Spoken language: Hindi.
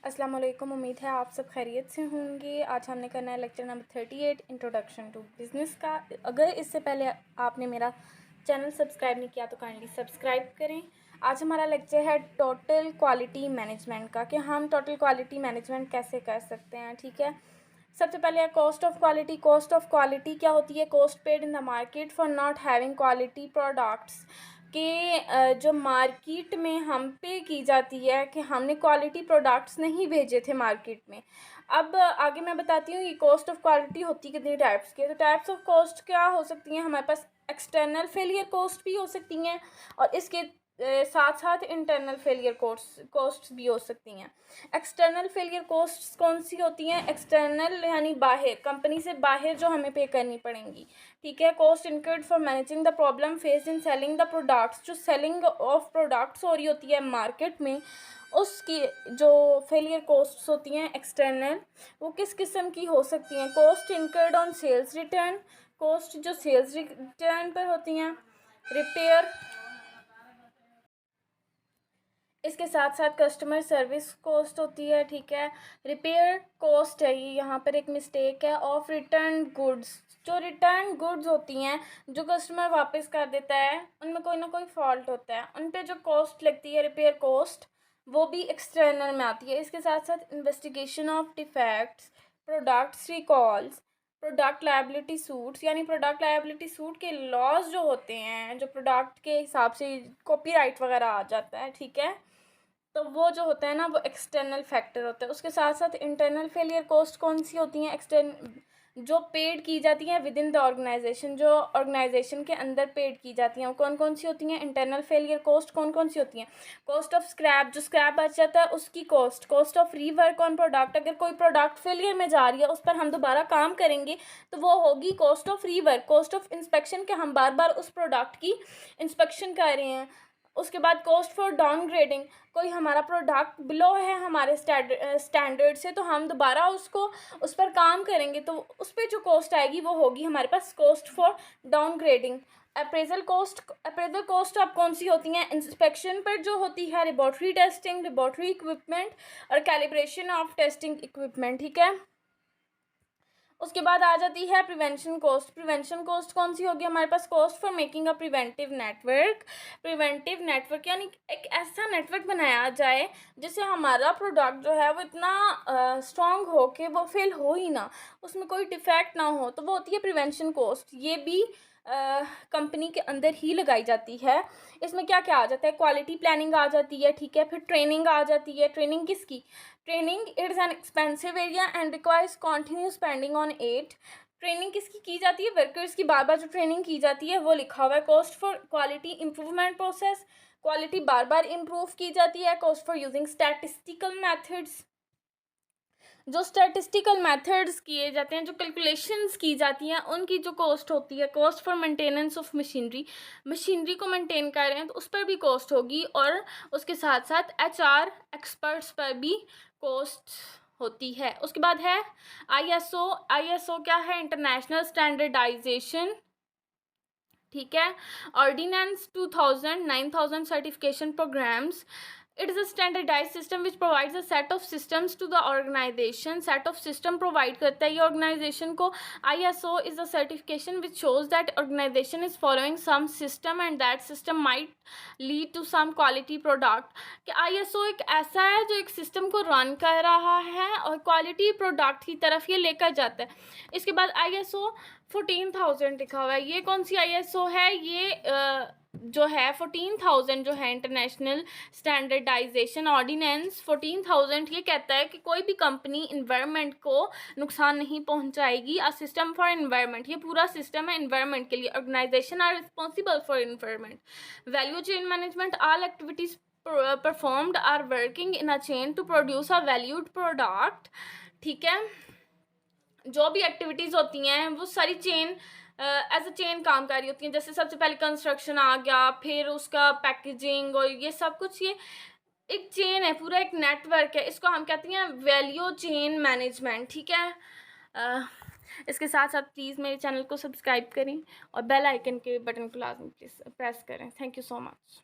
अस्सलाम वालेकुम। उम्मीद है आप सब खैरियत से होंगे। आज हमने करना है lecture number 38 introduction to business का। अगर इससे पहले आपने मेरा चैनल सब्सक्राइब नहीं किया तो काइंडली सब्सक्राइब करें। आज हमारा लेक्चर है टोटल क्वालिटी मैनेजमेंट का, कि हम टोटल क्वालिटी मैनेजमेंट कैसे कर सकते हैं। ठीक है, सबसे पहले cost of quality. Cost of quality क्या होती है? Cost paid in the market for not having quality products, कि जो मार्केट में हम पे की जाती है कि हमने क्वालिटी प्रोडक्ट्स नहीं भेजे थे मार्केट में। अब आगे मैं बताती हूँ ये कॉस्ट ऑफ क्वालिटी होती कितनी टाइप्स की। तो टाइप्स ऑफ कॉस्ट क्या हो सकती हैं हमारे पास? एक्सटर्नल फेलियर कॉस्ट भी हो सकती हैं और इसके साथ साथ इंटरनल फेलियर कॉस्ट भी हो सकती हैं। एक्सटर्नल फेलियर कॉस्ट कौन सी होती हैं? एक्सटर्नल यानी बाहर, कंपनी से बाहर जो हमें पे करनी पड़ेंगी। ठीक है, cost incurred for managing the problem faced in selling the products. जो सेलिंग ऑफ प्रोडक्ट्स हो रही होती है मार्केट में, उसकी जो फेलियर कॉस्ट्स होती हैं एक्सटर्नल, वो किस किस्म की हो सकती हैं? Cost incurred on sales return, cost जो सेल्स रिटर्न पर होती हैं। रिपेयर, इसके साथ साथ कस्टमर सर्विस कॉस्ट होती है। ठीक है, रिपेयर कॉस्ट है ये, यहाँ पर एक मिस्टेक है। ऑफ रिटर्न गुड्स, जो रिटर्न गुड्स होती हैं जो कस्टमर वापस कर देता है, उनमें कोई ना कोई फॉल्ट होता है, उन पे जो कॉस्ट लगती है रिपेयर कॉस्ट, वो भी एक्सटर्नल में आती है। इसके साथ साथ investigation of defects, products recalls, product liability suits, यानी प्रोडक्ट लायबिलिटी सूट के लॉज जो होते हैं, जो प्रोडक्ट के हिसाब से कॉपीराइट वगैरह आ जाता है। ठीक है, तो वो जो होता है ना, वो एक्सटर्नल फैक्टर होता है। उसके साथ साथ इंटरनल फेलियर कॉस्ट कौन सी होती हैं? जो पेड की जाती हैं विद इन द ऑर्गेनाइजेशन, जो ऑर्गेनाइजेशन के अंदर पेड की जाती हैं, वो कौन कौन सी होती हैं? इंटरनल फेलियर कॉस्ट कौन कौन सी होती हैं? कॉस्ट ऑफ स्क्रैप, जो स्क्रैप बच जाता है उसकी cost. Cost of rework on product, अगर कोई प्रोडक्ट फेलियर में जा रही है, उस पर हम दोबारा काम करेंगे तो वो होगी cost of rework. Cost of inspection, के हम बार बार उस प्रोडक्ट की इंस्पेक्शन कर रहे हैं। उसके बाद कॉस्ट फॉर डाउनग्रेडिंग, कोई हमारा प्रोडक्ट बिलो है हमारे स्टैंडर्ड से, तो हम दोबारा उसको उस पर काम करेंगे तो उस पर जो कॉस्ट आएगी वो होगी हमारे पास cost for downgrading. Appraisal cost, appraisal cost अब कौन सी होती हैं? इंस्पेक्शन पर जो होती है लेबॉर्ट्री टेस्टिंग, लेबॉर्ट्री इक्विपमेंट और कैलिब्रेशन ऑफ टेस्टिंग इक्विपमेंट। ठीक है, उसके बाद आ जाती है प्रिवेंशन कॉस्ट। प्रिवेंशन कॉस्ट कौन सी होगी हमारे पास? Cost for making a preventive network. Preventive network यानी एक ऐसा नेटवर्क बनाया जाए जिससे हमारा प्रोडक्ट जो है वो इतना स्ट्रॉन्ग हो कि वो फेल हो ही ना, उसमें कोई डिफेक्ट ना हो, तो वो होती है प्रिवेंशन कॉस्ट। ये भी कंपनी के अंदर ही लगाई जाती है। इसमें क्या क्या आ जाता है? क्वालिटी प्लानिंग आ जाती है। ठीक है, फिर ट्रेनिंग आ जाती है। ट्रेनिंग किसकी? Training it is an expensive area and requires continuous spending on it. Training किसकी की जाती है? वर्कर्स की बार बार जो ट्रेनिंग की जाती है वो लिखा हुआ है। Cost for quality improvement process, quality bar bar improve की जाती है। Cost for using statistical methods, जो स्टैटिस्टिकल मेथड्स किए जाते हैं, जो कैलकुलेशंस की जाती हैं, उनकी जो कॉस्ट होती है। Cost for maintenance of machinery, machinery को मेंटेन कर रहे हैं तो उस पर भी कॉस्ट होगी। और उसके साथ साथ HR एक्सपर्ट्स पर भी कॉस्ट होती है। उसके बाद है ISO। ISO क्या है? International standardisation. ठीक है, ordinance 2000 9000 certification programs. It is a standardized system which provides a set of systems to the organization. Set of system provide करता है ये organization को। ISO is a certification which shows that organization is following some system and that system might lead to some quality product. कि ISO एक ऐसा है जो एक सिस्टम को रन कर रहा है और क्वालिटी प्रोडक्ट की तरफ ये लेकर जाता है। इसके बाद ISO 14000 लिखा हुआ है। ये कौन सी ISO है? ये जो है 14000 जो है इंटरनेशनल स्टैंडर्डाइजेशन ऑर्डिनेंस 14000, ये कहता है कि कोई भी कंपनी इन्वायरमेंट को नुकसान नहीं पहुंचाएगी। अ सिस्टम फॉर इन्वायरमेंट, ये पूरा सिस्टम है इन्वायरमेंट के लिए। Organisation are responsible for environment. Value chain management, all activities performed are working in a chain to produce a valued product. ठीक है, जो भी एक्टिविटीज़ होती हैं वो सारी चेन एज अ चेन काम कर रही होती हैं। जैसे सबसे पहले कंस्ट्रक्शन आ गया, फिर उसका पैकेजिंग और ये सब कुछ, ये एक चेन है, पूरा एक नेटवर्क है। इसको हम कहते हैं वैल्यू चेन मैनेजमेंट। ठीक है, इसके साथ साथ प्लीज़ मेरे चैनल को सब्सक्राइब करें और बेल आइकन के बटन को लाजमी प्रेस करें। Thank you so much.